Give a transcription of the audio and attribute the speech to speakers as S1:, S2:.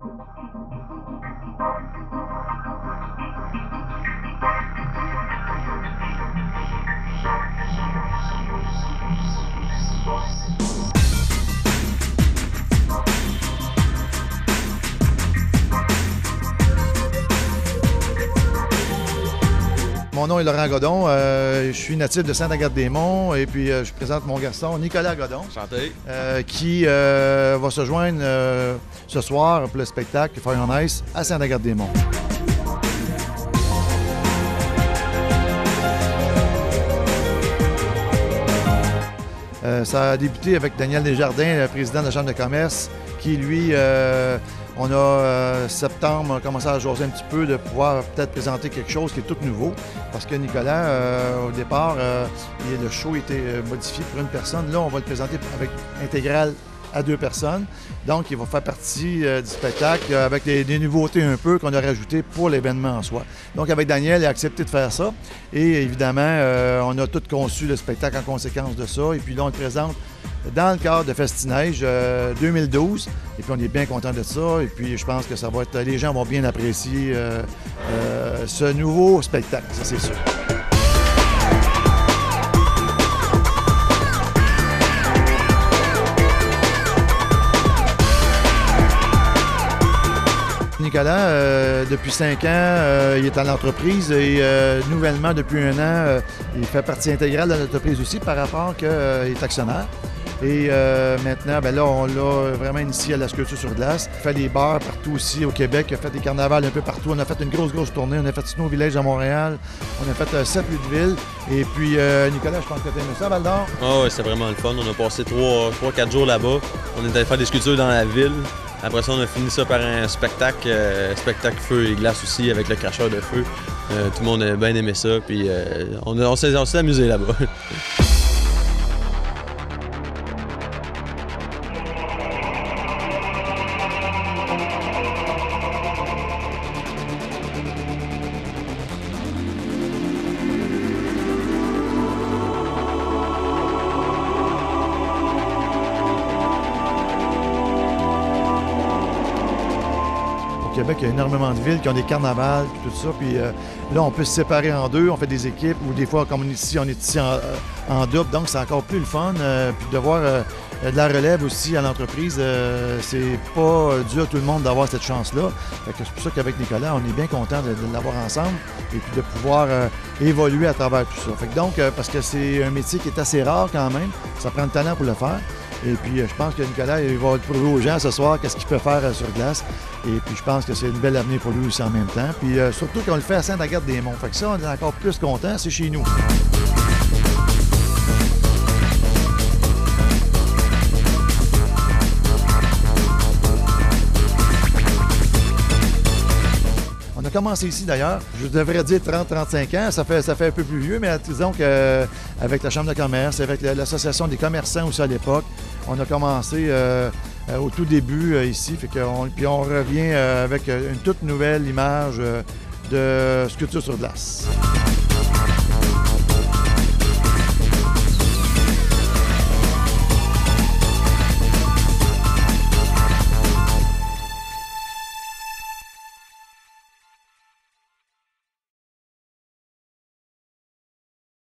S1: Mon nom est Laurent Godon, je suis natif de Sainte-Agathe-des-Monts et puis je présente mon garçon Nicolas Godon.
S2: Enchanté.
S1: Qui va se joindre ce soir pour le spectacle Fire on Ice à Sainte-Agathe-des-Monts. Ça a débuté avec Daniel Desjardins, le président de la Chambre de commerce, qui lui, on a septembre, on a commencé à jaser un petit peu de pouvoir peut-être présenter quelque chose qui est tout nouveau. Parce que Nicolas, au départ, le show était modifié pour une personne. Là, on va le présenter avec intégral à 2 personnes. Donc, il va faire partie du spectacle avec des nouveautés un peu qu'on a rajoutées pour l'événement en soi. Donc, avec Daniel, il a accepté de faire ça. Et évidemment, on a tout conçu le spectacle en conséquence de ça. Et puis là, on le présente dans le cadre de Festi-Neige 2012. Et puis, on est bien content de ça. Et puis, je pense que ça va être... Les gens vont bien apprécier ce nouveau spectacle, ça c'est sûr. Nicolas, depuis 5 ans, il est à l'entreprise et nouvellement, depuis 1 an, il fait partie intégrale de l'entreprise aussi par rapport qu'il est actionnaire. Et maintenant, bien là, on l'a vraiment initié à la sculpture sur glace. Il fait des bars partout aussi au Québec. Il a fait des carnavals un peu partout. On a fait une grosse tournée. On a fait Snow Village à Montréal. On a fait 7 lieux de ville. Et puis, Nicolas, je pense que tu aimé ça, Val-d'Or?
S2: Ah oui, c'était vraiment le fun. On a passé 3-4 jours là-bas. On est allé faire des sculptures dans la ville. Après ça, on a fini ça par un spectacle, spectacle feu et glace aussi, avec le cracheur de feu. Tout le monde a bien aimé ça, puis on s'est amusé là-bas.
S1: Au Québec, il y a énormément de villes qui ont des carnavals et tout ça. Puis là, on peut se séparer en 2, on fait des équipes, ou des fois, comme on est ici en double, donc c'est encore plus le fun. Puis de voir de la relève aussi à l'entreprise, c'est pas dû à tout le monde d'avoir cette chance-là. C'est pour ça qu'avec Nicolas, on est bien content de l'avoir ensemble et puis de pouvoir évoluer à travers tout ça. Fait que donc, parce que c'est un métier qui est assez rare quand même, ça prend le talent pour le faire. Et puis, je pense que Nicolas, il va prouver aux gens ce soir qu'est-ce qu'il peut faire sur glace. Et puis, je pense que c'est une belle avenir pour lui aussi en même temps. Puis, surtout qu'on le fait à Sainte-Agathe-des-Monts. Fait que ça, on est encore plus content, c'est chez nous. On a commencé ici d'ailleurs, je devrais dire 30-35 ans, ça fait un peu plus vieux, mais disons qu'avec la Chambre de commerce, avec l'Association des commerçants aussi à l'époque, on a commencé au tout début ici, puis on revient avec une toute nouvelle image de sculpture sur glace.